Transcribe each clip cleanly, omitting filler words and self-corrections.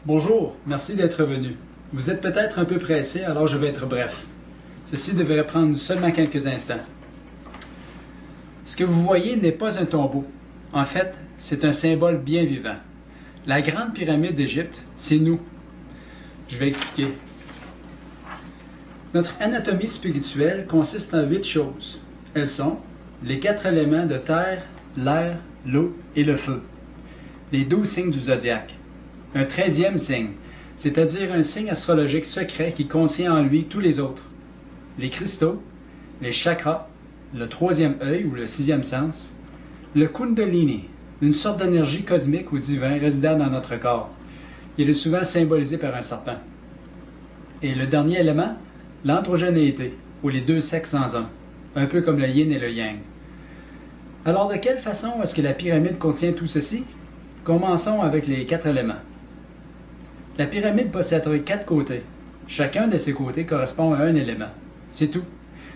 Bonjour, merci d'être venu. Vous êtes peut-être un peu pressé, alors je vais être bref. Ceci devrait prendre seulement quelques instants. Ce que vous voyez n'est pas un tombeau. En fait, c'est un symbole bien vivant. La grande pyramide d'Égypte, c'est nous. Je vais expliquer. Notre anatomie spirituelle consiste en 8 choses. Elles sont les 4 éléments de terre, l'air, l'eau et le feu. Les 12 signes du zodiaque. Un 13e signe, c'est-à-dire un signe astrologique secret qui contient en lui tous les autres. Les cristaux, les chakras, le 3e œil ou le 6e sens, le kundalini, une sorte d'énergie cosmique ou divin résidant dans notre corps. Il est souvent symbolisé par un serpent. Et le dernier élément, l'androgénéité, ou les deux sexes en un peu comme le yin et le yang. Alors de quelle façon est-ce que la pyramide contient tout ceci? Commençons avec les 4 éléments. La pyramide possèderait 4 côtés. Chacun de ces côtés correspond à un élément. C'est tout.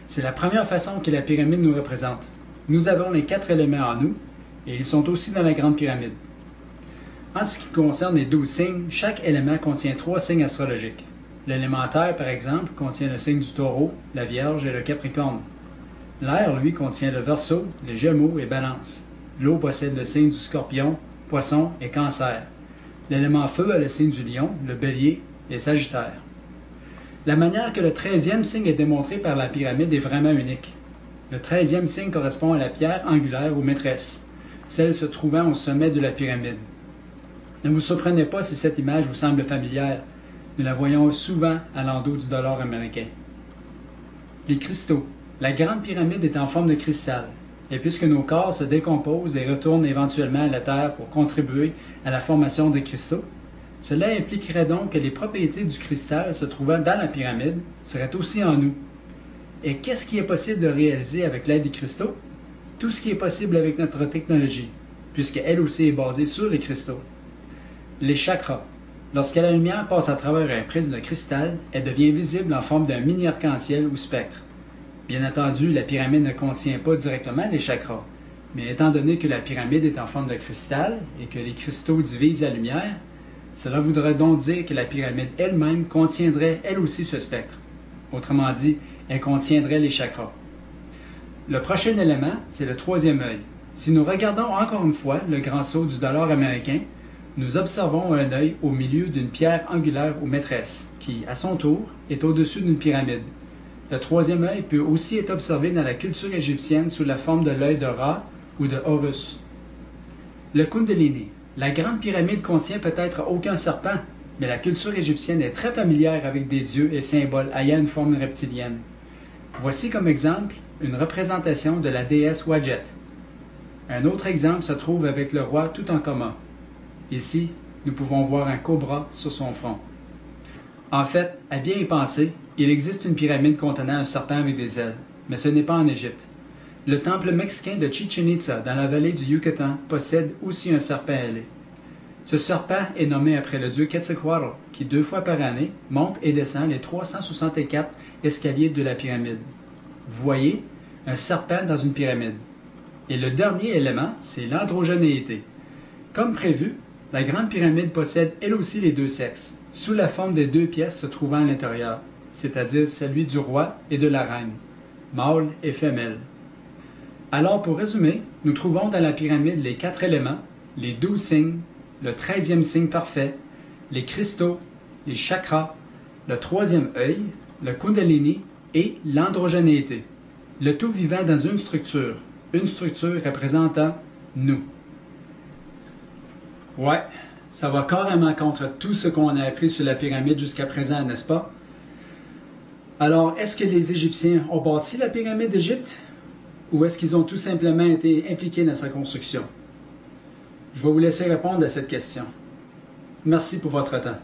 C'est la première façon que la pyramide nous représente. Nous avons les 4 éléments en nous, et ils sont aussi dans la grande pyramide. En ce qui concerne les 12 signes, chaque élément contient 3 signes astrologiques. L'élément terre, par exemple, contient le signe du taureau, la vierge et le capricorne. L'air, lui, contient le verseau, les gémeaux et balance. L'eau possède le signe du scorpion, poisson et cancer. L'élément feu a le signe du lion, le bélier et sagittaire. La manière que le 13e signe est démontré par la pyramide est vraiment unique. Le 13e signe correspond à la pierre angulaire ou maîtresse, celle se trouvant au sommet de la pyramide. Ne vous surprenez pas si cette image vous semble familière. Nous la voyons souvent à l'endos du dollar américain. Les cristaux. La grande pyramide est en forme de cristal. Et puisque nos corps se décomposent et retournent éventuellement à la Terre pour contribuer à la formation des cristaux, cela impliquerait donc que les propriétés du cristal se trouvant dans la pyramide seraient aussi en nous. Et qu'est-ce qui est possible de réaliser avec l'aide des cristaux? Tout ce qui est possible avec notre technologie, puisqu'elle aussi est basée sur les cristaux. Les chakras. Lorsque la lumière passe à travers un prisme de cristal, elle devient visible en forme d'un mini-arc-en-ciel ou spectre. Bien entendu, la pyramide ne contient pas directement les chakras, mais étant donné que la pyramide est en forme de cristal et que les cristaux divisent la lumière, cela voudrait donc dire que la pyramide elle-même contiendrait elle aussi ce spectre. Autrement dit, elle contiendrait les chakras. Le prochain élément, c'est le 3e œil. Si nous regardons encore une fois le grand sceau du dollar américain, nous observons un œil au milieu d'une pierre angulaire ou maîtresse, qui, à son tour, est au-dessus d'une pyramide. Le 3e œil peut aussi être observé dans la culture égyptienne sous la forme de l'œil de Ra ou de Horus. Le Kundalini. La grande pyramide contient peut-être aucun serpent, mais la culture égyptienne est très familière avec des dieux et symboles ayant une forme reptilienne. Voici comme exemple une représentation de la déesse Wadjet. Un autre exemple se trouve avec le roi Toutankhamon. Ici, nous pouvons voir un cobra sur son front. En fait, à bien y penser, il existe une pyramide contenant un serpent avec des ailes, mais ce n'est pas en Égypte. Le temple mexicain de Chichen Itza, dans la vallée du Yucatan, possède aussi un serpent ailé. Ce serpent est nommé après le dieu Quetzalcoatl, qui 2 fois par année monte et descend les 364 escaliers de la pyramide. Vous voyez, un serpent dans une pyramide. Et le dernier élément, c'est l'androgénéité. Comme prévu, la grande pyramide possède elle aussi les 2 sexes, sous la forme des 2 pièces se trouvant à l'intérieur, c'est-à-dire celui du roi et de la reine, mâle et femelle. Alors pour résumer, nous trouvons dans la pyramide les 4 éléments, les 12 signes, le 13e signe parfait, les cristaux, les chakras, le 3e œil, le kundalini et l'androgénéité. Le tout vivant dans une structure représentant nous. Ouais, ça va carrément contre tout ce qu'on a appris sur la pyramide jusqu'à présent, n'est-ce pas? Alors, est-ce que les Égyptiens ont bâti la pyramide d'Égypte? Ou est-ce qu'ils ont tout simplement été impliqués dans sa construction? Je vais vous laisser répondre à cette question. Merci pour votre temps.